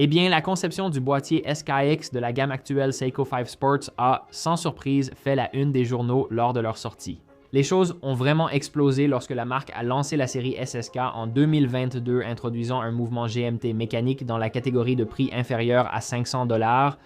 Eh bien, la conception du boîtier SKX de la gamme actuelle Seiko 5 Sports a, sans surprise, fait la une des journaux lors de leur sortie. Les choses ont vraiment explosé lorsque la marque a lancé la série SSK en 2022, introduisant un mouvement GMT mécanique dans la catégorie de prix inférieur à 500 $.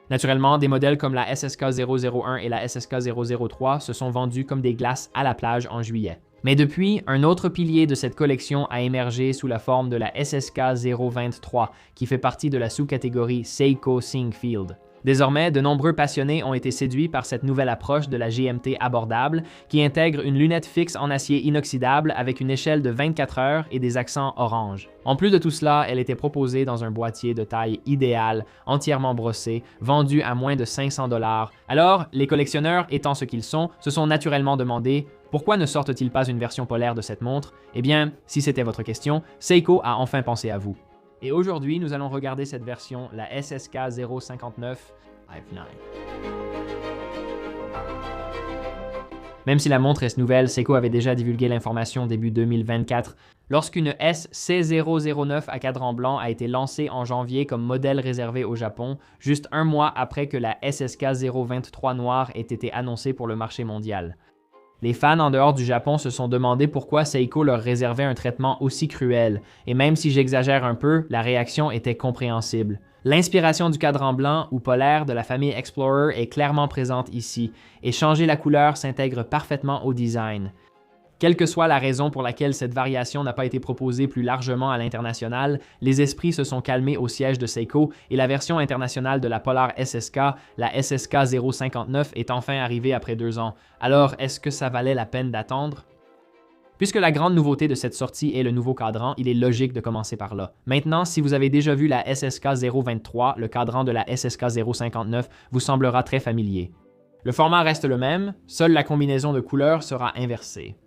Naturellement, des modèles comme la SSK 001 et la SSK 003 se sont vendus comme des glaces à la plage en juillet. Mais depuis, un autre pilier de cette collection a émergé sous la forme de la SSK 023, qui fait partie de la sous-catégorie Seiko Seeing Field. Désormais, de nombreux passionnés ont été séduits par cette nouvelle approche de la GMT abordable qui intègre une lunette fixe en acier inoxydable avec une échelle de 24 heures et des accents orange. En plus de tout cela, elle était proposée dans un boîtier de taille idéale, entièrement brossé, vendu à moins de 500 $. Alors, les collectionneurs, étant ce qu'ils sont, se sont naturellement demandé pourquoi ne sortent-ils pas une version polaire de cette montre? Eh bien, si c'était votre question, Seiko a enfin pensé à vous. Et aujourd'hui, nous allons regarder cette version, la SSK 059 Live 9. Même si la montre reste nouvelle, Seiko avait déjà divulgué l'information début 2024, lorsqu'une SC009 à cadran blanc a été lancée en janvier comme modèle réservé au Japon, juste un mois après que la SSK 023 noire ait été annoncée pour le marché mondial. Les fans en dehors du Japon se sont demandé pourquoi Seiko leur réservait un traitement aussi cruel, et même si j'exagère un peu, la réaction était compréhensible. L'inspiration du cadran blanc ou polaire de la famille Explorer est clairement présente ici, et changer la couleur s'intègre parfaitement au design. Quelle que soit la raison pour laquelle cette variation n'a pas été proposée plus largement à l'international, les esprits se sont calmés au siège de Seiko et la version internationale de la Polar SSK, la SSK 059, est enfin arrivée après 2 ans. Alors, est-ce que ça valait la peine d'attendre? Puisque la grande nouveauté de cette sortie est le nouveau cadran, il est logique de commencer par là. Maintenant, si vous avez déjà vu la SSK 023, le cadran de la SSK 059 vous semblera très familier. Le format reste le même, seule la combinaison de couleurs sera inversée.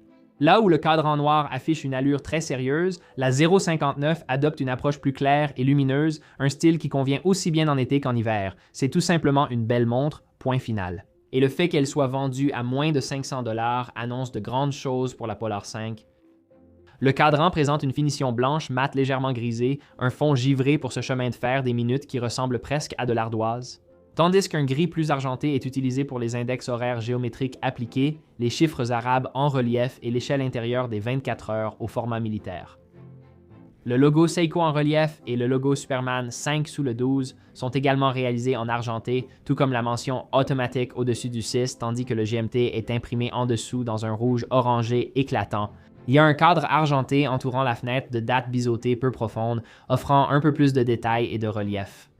Là où le cadran noir affiche une allure très sérieuse, la 059 adopte une approche plus claire et lumineuse, un style qui convient aussi bien en été qu'en hiver. C'est tout simplement une belle montre, point final. Et le fait qu'elle soit vendue à moins de 500 $ annonce de grandes choses pour la Polar 5. Le cadran présente une finition blanche mate légèrement grisée, un fond givré pour ce chemin de fer des minutes qui ressemble presque à de l'ardoise. Tandis qu'un gris plus argenté est utilisé pour les index horaires géométriques appliqués, les chiffres arabes en relief et l'échelle intérieure des 24 heures au format militaire. Le logo Seiko en relief et le logo Superman 5 sous le 12 sont également réalisés en argenté, tout comme la mention automatique au-dessus du 6, tandis que le GMT est imprimé en dessous dans un rouge orangé éclatant. Il y a un cadre argenté entourant la fenêtre de dates biseautées peu profondes, offrant un peu plus de détails et de relief.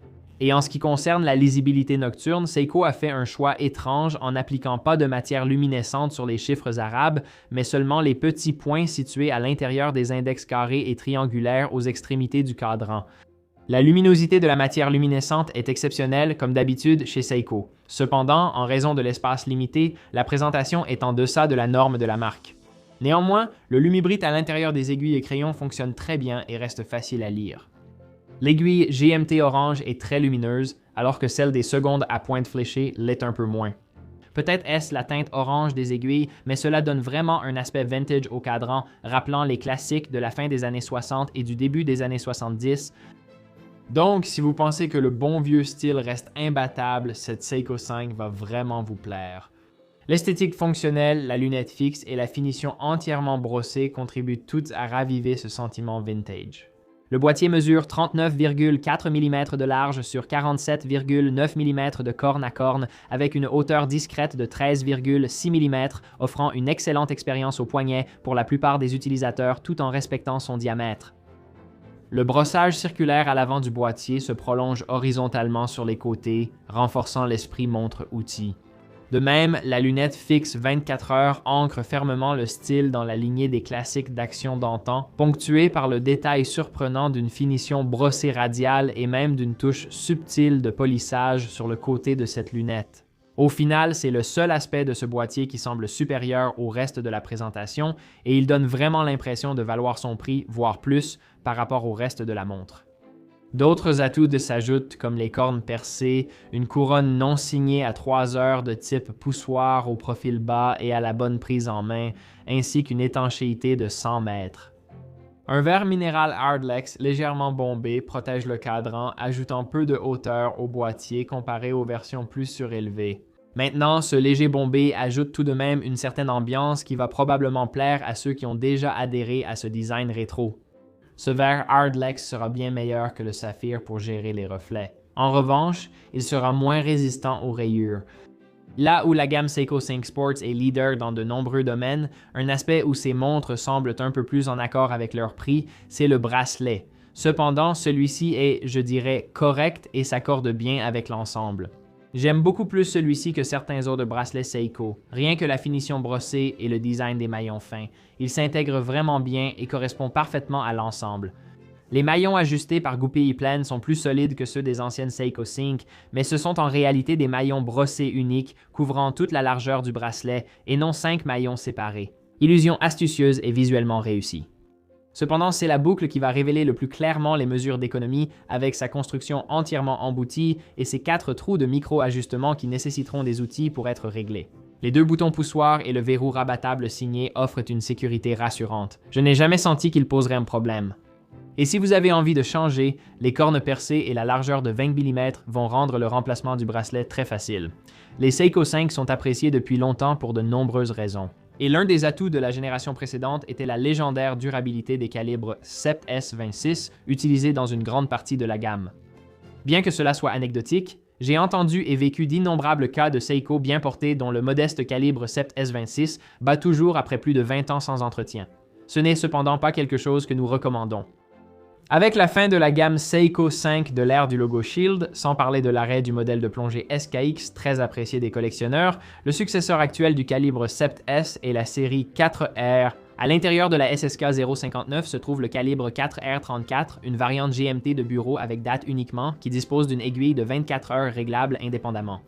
Et en ce qui concerne la lisibilité nocturne, Seiko a fait un choix étrange en n'appliquant pas de matière luminescente sur les chiffres arabes, mais seulement les petits points situés à l'intérieur des index carrés et triangulaires aux extrémités du cadran. La luminosité de la matière luminescente est exceptionnelle comme d'habitude chez Seiko. Cependant, en raison de l'espace limité, la présentation est en deçà de la norme de la marque. Néanmoins, le Lumibrit à l'intérieur des aiguilles et crayons fonctionne très bien et reste facile à lire. L'aiguille GMT orange est très lumineuse, alors que celle des secondes à pointe fléchée l'est un peu moins. Peut-être est-ce la teinte orange des aiguilles, mais cela donne vraiment un aspect vintage au cadran, rappelant les classiques de la fin des années 60 et du début des années 70. Donc, si vous pensez que le bon vieux style reste imbattable, cette Seiko 5 va vraiment vous plaire. L'esthétique fonctionnelle, la lunette fixe et la finition entièrement brossée contribuent toutes à raviver ce sentiment vintage. Le boîtier mesure 39,4 mm de large sur 47,9 mm de corne à corne avec une hauteur discrète de 13,6 mm, offrant une excellente expérience au poignet pour la plupart des utilisateurs tout en respectant son diamètre. Le brossage circulaire à l'avant du boîtier se prolonge horizontalement sur les côtés, renforçant l'esprit montre-outil. De même, la lunette fixe 24 heures ancre fermement le style dans la lignée des classiques d'action d'antan, ponctuée par le détail surprenant d'une finition brossée radiale et même d'une touche subtile de polissage sur le côté de cette lunette. Au final, c'est le seul aspect de ce boîtier qui semble supérieur au reste de la présentation et il donne vraiment l'impression de valoir son prix, voire plus, par rapport au reste de la montre. D'autres atouts s'ajoutent comme les cornes percées, une couronne non signée à 3 heures de type poussoir au profil bas et à la bonne prise en main, ainsi qu'une étanchéité de 100 mètres. Un verre minéral Hardlex légèrement bombé protège le cadran, ajoutant peu de hauteur au boîtier comparé aux versions plus surélevées. Maintenant, ce léger bombé ajoute tout de même une certaine ambiance qui va probablement plaire à ceux qui ont déjà adhéré à ce design rétro. Ce verre Hardlex sera bien meilleur que le saphir pour gérer les reflets. En revanche, il sera moins résistant aux rayures. Là où la gamme Seiko Sync Sports est leader dans de nombreux domaines, un aspect où ces montres semblent un peu plus en accord avec leur prix, c'est le bracelet. Cependant, celui-ci est, je dirais, correct et s'accorde bien avec l'ensemble. J'aime beaucoup plus celui-ci que certains autres bracelets Seiko, rien que la finition brossée et le design des maillons fins. Il s'intègre vraiment bien et correspond parfaitement à l'ensemble. Les maillons ajustés par goupilles pleines sont plus solides que ceux des anciennes Seiko Sync, mais ce sont en réalité des maillons brossés uniques couvrant toute la largeur du bracelet et non 5 maillons séparés. Illusion astucieuse et visuellement réussie. Cependant, c'est la boucle qui va révéler le plus clairement les mesures d'économie avec sa construction entièrement emboutie et ses 4 trous de micro-ajustement qui nécessiteront des outils pour être réglés. Les 2 boutons poussoirs et le verrou rabattable signé offrent une sécurité rassurante. Je n'ai jamais senti qu'ils poseraient un problème. Et si vous avez envie de changer, les cornes percées et la largeur de 20 mm vont rendre le remplacement du bracelet très facile. Les Seiko 5 sont appréciés depuis longtemps pour de nombreuses raisons. Et l'un des atouts de la génération précédente était la légendaire durabilité des calibres SEPT-S26 utilisés dans une grande partie de la gamme. Bien que cela soit anecdotique, j'ai entendu et vécu d'innombrables cas de Seiko bien portés dont le modeste calibre SEPT-S26 bat toujours après plus de 20 ans sans entretien. Ce n'est cependant pas quelque chose que nous recommandons. Avec la fin de la gamme Seiko 5 de l'ère du logo Shield, sans parler de l'arrêt du modèle de plongée SKX très apprécié des collectionneurs, le successeur actuel du calibre SEPT-S est la série 4R. À l'intérieur de la SSK 059 se trouve le calibre 4R34, une variante GMT de bureau avec date uniquement, qui dispose d'une aiguille de 24 heures réglable indépendamment.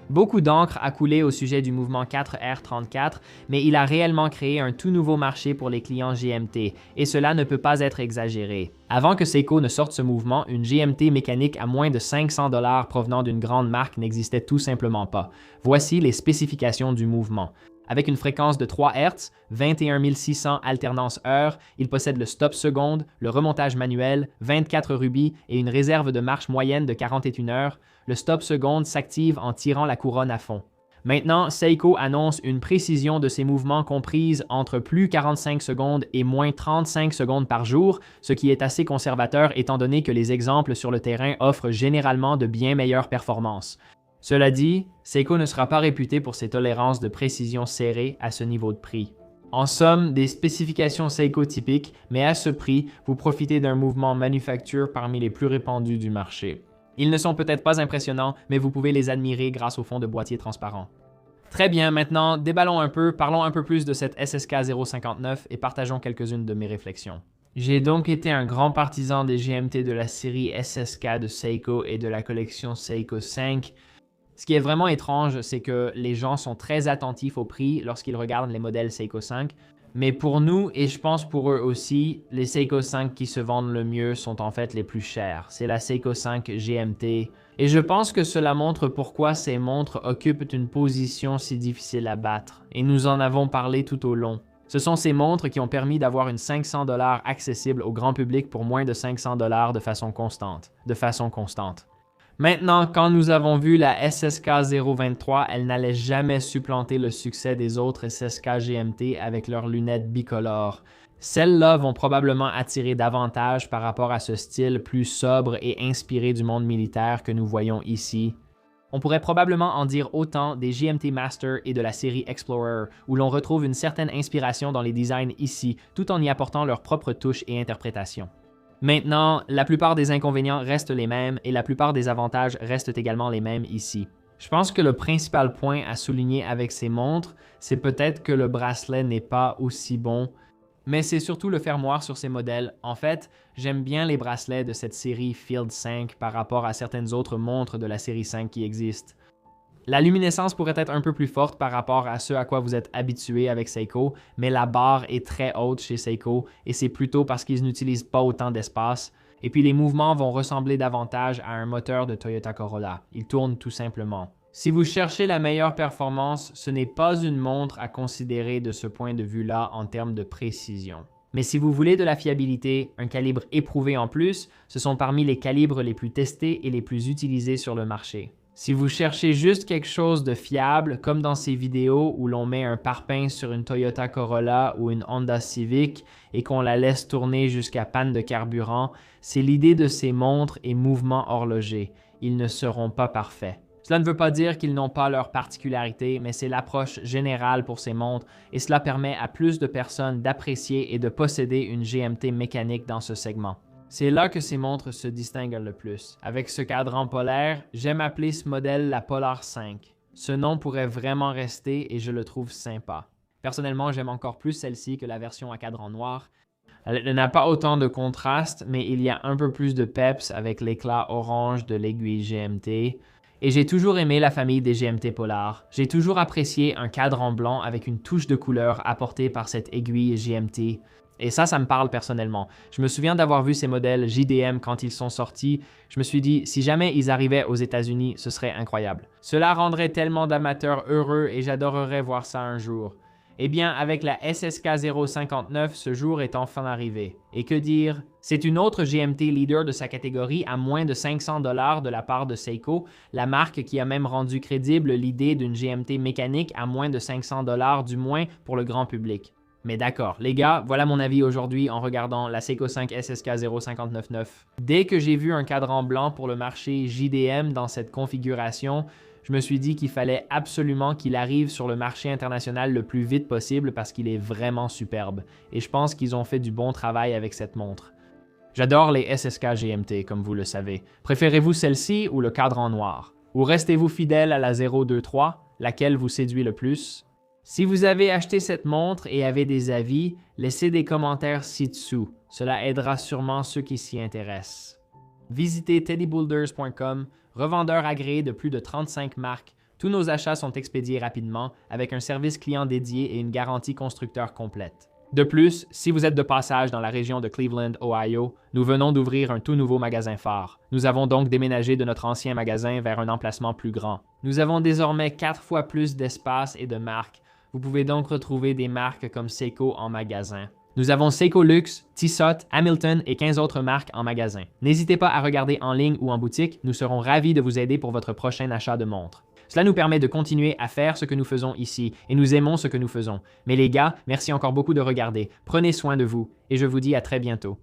Beaucoup d'encre a coulé au sujet du mouvement 4R34, mais il a réellement créé un tout nouveau marché pour les clients GMT, et cela ne peut pas être exagéré. Avant que Seiko ne sorte ce mouvement, une GMT mécanique à moins de 500 $ provenant d'une grande marque n'existait tout simplement pas. Voici les spécifications du mouvement. Avec une fréquence de 3 Hz, 21 600 alternances heure, il possède le stop seconde, le remontage manuel, 24 rubis et une réserve de marche moyenne de 41 heures. Le stop seconde s'active en tirant la couronne à fond. Maintenant, Seiko annonce une précision de ses mouvements comprise entre plus 45 secondes et moins 35 secondes par jour, ce qui est assez conservateur étant donné que les exemples sur le terrain offrent généralement de bien meilleures performances. Cela dit, Seiko ne sera pas réputé pour ses tolérances de précision serrées à ce niveau de prix. En somme, des spécifications Seiko typiques, mais à ce prix, vous profitez d'un mouvement manufacture parmi les plus répandus du marché. Ils ne sont peut-être pas impressionnants, mais vous pouvez les admirer grâce au fond de boîtier transparent. Très bien, maintenant, déballons un peu, parlons un peu plus de cette SSK 059 et partageons quelques-unes de mes réflexions. J'ai donc été un grand partisan des GMT de la série SSK de Seiko et de la collection Seiko 5. Ce qui est vraiment étrange, c'est que les gens sont très attentifs au prix lorsqu'ils regardent les modèles Seiko 5, mais pour nous, et je pense pour eux aussi, les Seiko 5 qui se vendent le mieux sont en fait les plus chers. C'est la Seiko 5 GMT, et je pense que cela montre pourquoi ces montres occupent une position si difficile à battre, et nous en avons parlé tout au long. Ce sont ces montres qui ont permis d'avoir une 500 $ accessible au grand public pour moins de 500 $ de façon constante. Maintenant, quand nous avons vu la SSK 023, elle n'allait jamais supplanter le succès des autres SSK GMT avec leurs lunettes bicolores. Celles-là vont probablement attirer davantage par rapport à ce style plus sobre et inspiré du monde militaire que nous voyons ici. On pourrait probablement en dire autant des GMT Master et de la série Explorer, où l'on retrouve une certaine inspiration dans les designs ici, tout en y apportant leur propre touche et interprétation. Maintenant, la plupart des inconvénients restent les mêmes et la plupart des avantages restent également les mêmes ici. Je pense que le principal point à souligner avec ces montres, c'est peut-être que le bracelet n'est pas aussi bon, mais c'est surtout le fermoir sur ces modèles. En fait, j'aime bien les bracelets de cette série Field 5 par rapport à certaines autres montres de la série 5 qui existent. La luminescence pourrait être un peu plus forte par rapport à ce à quoi vous êtes habitué avec Seiko, mais la barre est très haute chez Seiko et c'est plutôt parce qu'ils n'utilisent pas autant d'espace. Et puis les mouvements vont ressembler davantage à un moteur de Toyota Corolla. Ils tournent tout simplement. Si vous cherchez la meilleure performance, ce n'est pas une montre à considérer de ce point de vue-là en termes de précision. Mais si vous voulez de la fiabilité, un calibre éprouvé en plus, ce sont parmi les calibres les plus testés et les plus utilisés sur le marché. Si vous cherchez juste quelque chose de fiable, comme dans ces vidéos où l'on met un pare-pince sur une Toyota Corolla ou une Honda Civic et qu'on la laisse tourner jusqu'à panne de carburant, c'est l'idée de ces montres et mouvements horlogers. Ils ne seront pas parfaits. Cela ne veut pas dire qu'ils n'ont pas leurs particularités, mais c'est l'approche générale pour ces montres et cela permet à plus de personnes d'apprécier et de posséder une GMT mécanique dans ce segment. C'est là que ces montres se distinguent le plus. Avec ce cadran polaire, j'aime appeler ce modèle la Polar 5. Ce nom pourrait vraiment rester et je le trouve sympa. Personnellement, j'aime encore plus celle-ci que la version à cadran noir. Elle n'a pas autant de contraste, mais il y a un peu plus de peps avec l'éclat orange de l'aiguille GMT. Et j'ai toujours aimé la famille des GMT Polar. J'ai toujours apprécié un cadran blanc avec une touche de couleur apportée par cette aiguille GMT. Et ça me parle personnellement. Je me souviens d'avoir vu ces modèles JDM quand ils sont sortis. Je me suis dit, si jamais ils arrivaient aux États-Unis, ce serait incroyable. Cela rendrait tellement d'amateurs heureux et j'adorerais voir ça un jour. Eh bien, avec la SSK 059, ce jour est enfin arrivé. Et que dire? C'est une autre GMT leader de sa catégorie à moins de 500 $ de la part de Seiko, la marque qui a même rendu crédible l'idée d'une GMT mécanique à moins de 500 $ du moins pour le grand public. Mais d'accord, les gars, voilà mon avis aujourd'hui en regardant la Seiko 5 SSK 0599. Dès que j'ai vu un cadran blanc pour le marché JDM dans cette configuration, je me suis dit qu'il fallait absolument qu'il arrive sur le marché international le plus vite possible parce qu'il est vraiment superbe. Et je pense qu'ils ont fait du bon travail avec cette montre. J'adore les SSK GMT, comme vous le savez. Préférez-vous celle-ci ou le cadran noir? Ou restez-vous fidèle à la 023, laquelle vous séduit le plus? Si vous avez acheté cette montre et avez des avis, laissez des commentaires ci-dessous. Cela aidera sûrement ceux qui s'y intéressent. Visitez teddybuilders.com, revendeur agréé de plus de 35 marques. Tous nos achats sont expédiés rapidement avec un service client dédié et une garantie constructeur complète. De plus, si vous êtes de passage dans la région de Cleveland, Ohio, nous venons d'ouvrir un tout nouveau magasin phare. Nous avons donc déménagé de notre ancien magasin vers un emplacement plus grand. Nous avons désormais 4 fois plus d'espace et de marques. Vous pouvez donc retrouver des marques comme Seiko en magasin. Nous avons Seiko Luxe, Tissot, Hamilton et 15 autres marques en magasin. N'hésitez pas à regarder en ligne ou en boutique, nous serons ravis de vous aider pour votre prochain achat de montre. Cela nous permet de continuer à faire ce que nous faisons ici et nous aimons ce que nous faisons. Mais les gars, merci encore beaucoup de regarder. Prenez soin de vous et je vous dis à très bientôt.